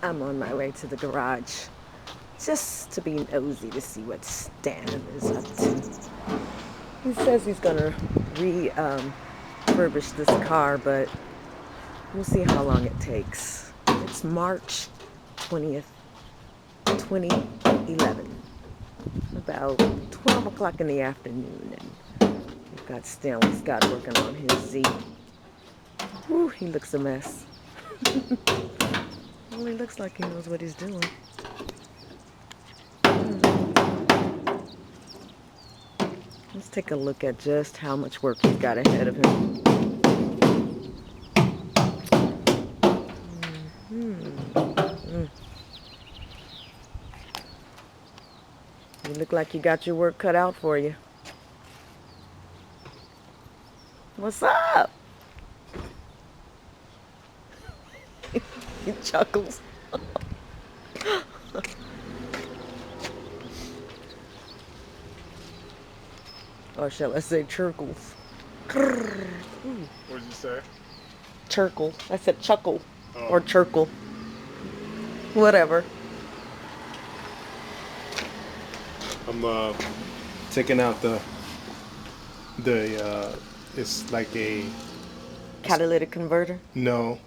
I'm on my way to the garage just to be nosy to see what Stan is up to. He says he's gonna refurbish this car, but we'll see how long it takes. It's March 20th, 2011, about 12 o'clock in the afternoon, and we've got Stanley Scott working on his Z. Whew, he looks a mess. Well, he looks like he knows what he's doing. Let's take a look at just how much work he's got ahead of him. You look like you got your work cut out for you. What's up? He chuckles. Or shall I say chirkles? What did you say? Chirkle. I said chuckle. Oh. Or chirkle. Whatever. I'm taking out the it's like a Catalytic converter. no.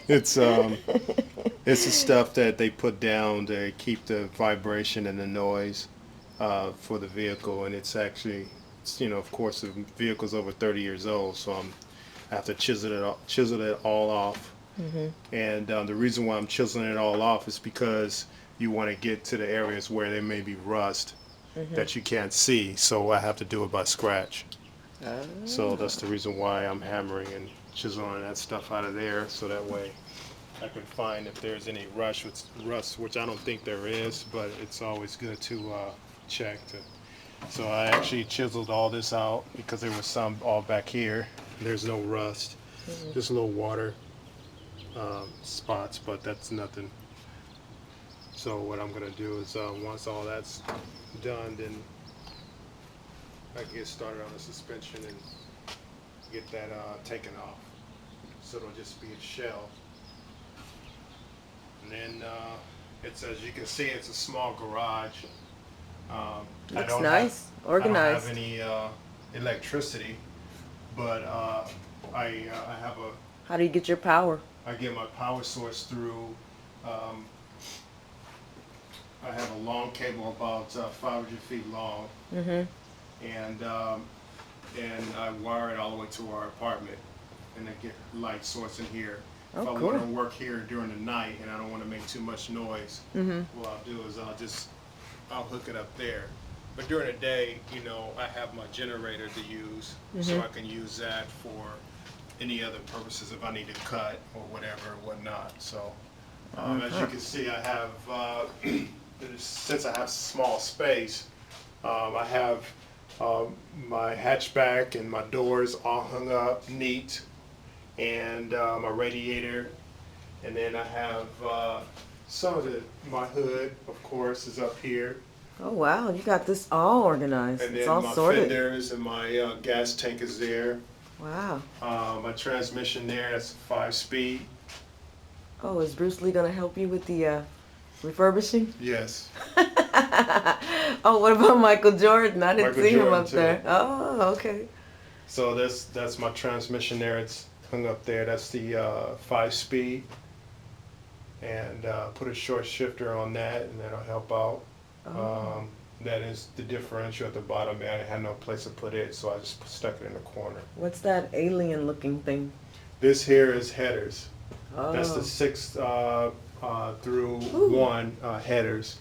it's it's the stuff that they put down to keep the vibration and the noise for the vehicle, and it's actually of course the vehicle's over 30 years old, so I have to chisel it all off. And the reason why I'm chiseling it all off is because you want to get to the areas where there may be rust that you can't see, so I have to do it by scratch. So that's the reason why I'm hammering and chiseling that stuff out of there, so that way I can find if there's any rust, which I don't think there is, but it's always good to check. So I actually chiseled all this out because there was some all back here. There's no rust, just a little water spots, but that's nothing. So what I'm gonna do is once all that's done, then I can get started on the suspension and get that taken off. So it'll just be a shell. And then it's, as you can see, it's a small garage. Looks nice. Organized. I don't have any electricity, but I have a. How do you get your power? I get my power source through. I have a long cable about 500 feet long, and I wire it all the way to our apartment, and I get light source in here. Oh, if I cool. want to work here during the night and I don't want to make too much noise, what I'll do is I'll hook it up there. But during the day, I have my generator to use, so I can use that for any other purposes if I need to cut or whatever, whatnot. So as you can see, I have, since I have small space, I have my hatchback and my doors all hung up neat, and my radiator, and then I have some of my hood, of course, is up here. Oh wow, you got this all organized. And It's then all my sorted. fenders and my gas tank is there. Wow. My transmission there, that's 5-speed. Oh, is Bruce Lee gonna help you with the refurbishing? Yes. Oh, what about Michael Jordan? I didn't Michael see him Jordan, up too. there. Oh, okay. So that's my transmission there. It's hung up there. That's the 5-speed. And put a short shifter on that, and that'll help out. That is the differential at the bottom. I had no place to put it, so I just stuck it in the corner. What's that alien-looking thing? This here is headers. Oh. That's the 6 through 1 headers.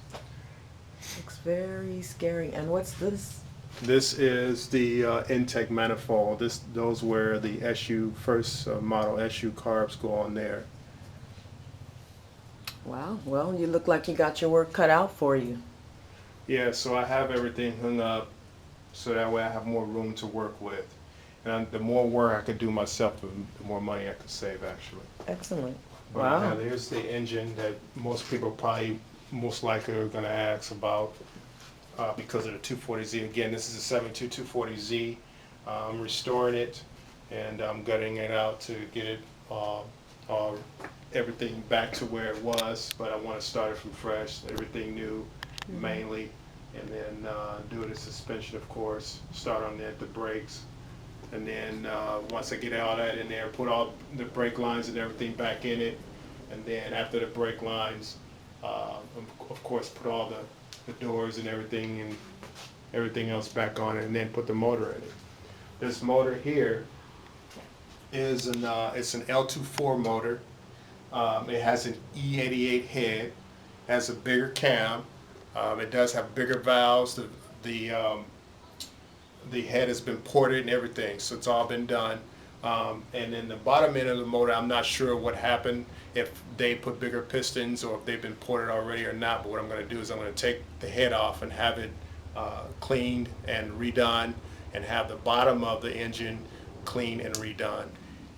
Looks very scary. And what's this? This is the intake manifold. Those where the first model S.U.carbs go on there. Wow. Well, you look like you got your work cut out for you. Yeah, so I have everything hung up so that way I have more room to work with. And the more work I could do myself, the more money I could save, actually. Excellent. But Wow. there's the engine that most people probably most likely are going to ask about because of the 240Z. Again, this is a 72240Z. I'm restoring it, and I'm gutting it out to get it uh, everything back to where it was, but I want to start it from fresh, everything new mainly, and then do the suspension, of course, start on the brakes, and then once I get all that in there, put all the brake lines and everything back in it, and then after the brake lines, of course, put all the doors and everything else back on it, and then put the motor in it. This motor here is it's an L24 motor. It has an E88 head, has a bigger cam. It does have bigger valves. The head has been ported and everything, so it's all been done. And then the bottom end of the motor, I'm not sure what happened, if they put bigger pistons or if they've been ported already or not, but what I'm going to do is I'm going to take the head off and have it cleaned and redone, and have the bottom of the engine cleaned and redone.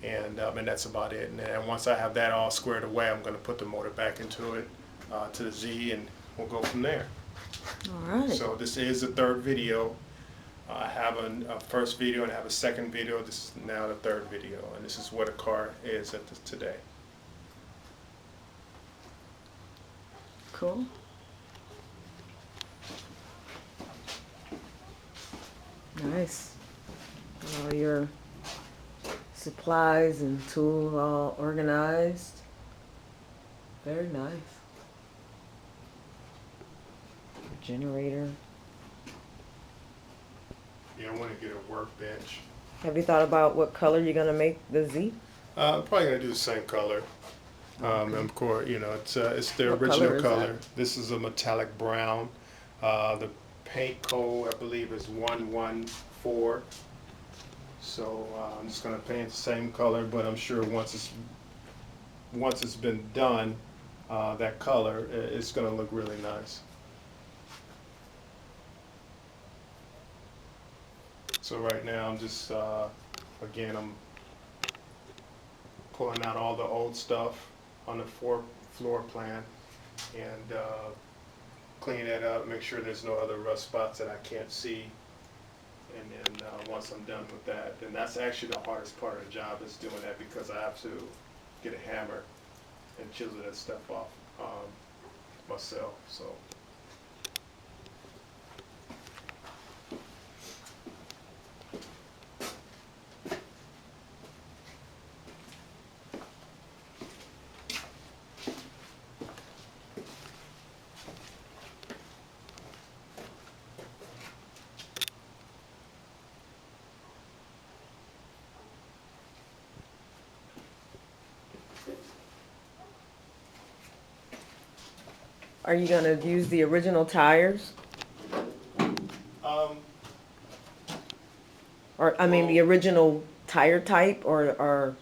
And that's about it. And then once I have that all squared away, I'm going to put the motor back into it, to the Z, and we'll go from there. All right. So this is the third video. I have a first video and I have a second video. This is now the third video, and this is what a car is today. Cool. Nice. All your supplies and tools all organized. Very nice. Generator. Yeah, I want to get a workbench. Have you thought about what color you're gonna make the Z? I'm probably gonna do the same color. Of course, it's the What original color is color. that? This is a metallic brown. The paint code, I believe, is 114. So I'm just gonna paint the same color, but I'm sure once it's been done, that color, it's gonna look really nice. So right now I'm just again, I'm pulling out all the old stuff on the floor plan, and clean that up, make sure there's no other rust spots that I can't see. And then once I'm done with that, then that's actually the hardest part of the job, is doing that, because I have to get a hammer and chisel that stuff off myself. So. Are you gonna use the original tires? Or I mean the original tire type, or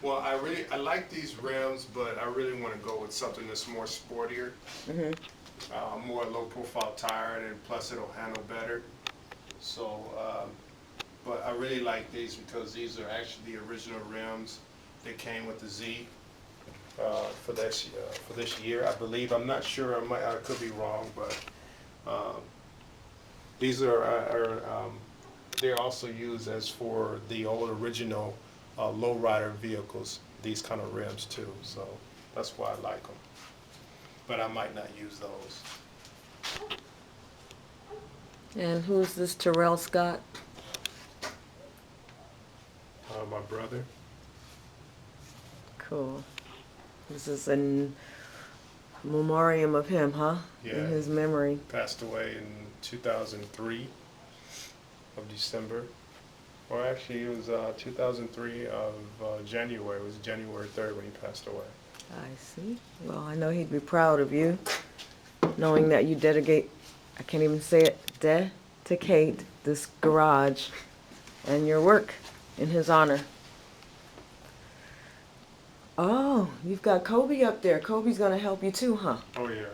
Well, I like these rims, but I really want to go with something that's more sportier, more low profile tire, and plus it'll handle better. So, but I really like these because these are actually the original rims that came with the Z for this year, I believe. I'm not sure. I could be wrong, but these are they're also used as for the old original lowrider vehicles. These kind of rims too, so that's why I like them. But I might not use those. and who's this Terrell Scott? My brother. Cool. This is a memoriam of him, huh? Yeah. In his memory. Passed away in 2003 of December. Or actually, it was 2003 of January. It was January 3rd when he passed away. I see. Well, I know he'd be proud of you, knowing that you dedicate, I can't even say it, dedicate this garage and your work in his honor. Oh, you've got Kobe up there. Kobe's gonna help you too, huh? Oh yeah.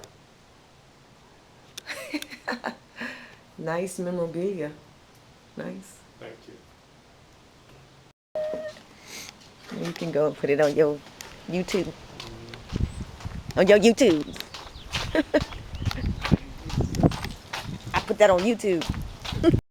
Nice memorabilia. Nice. Thank you. You can go and put it on your YouTube. On your YouTube. I put that on YouTube.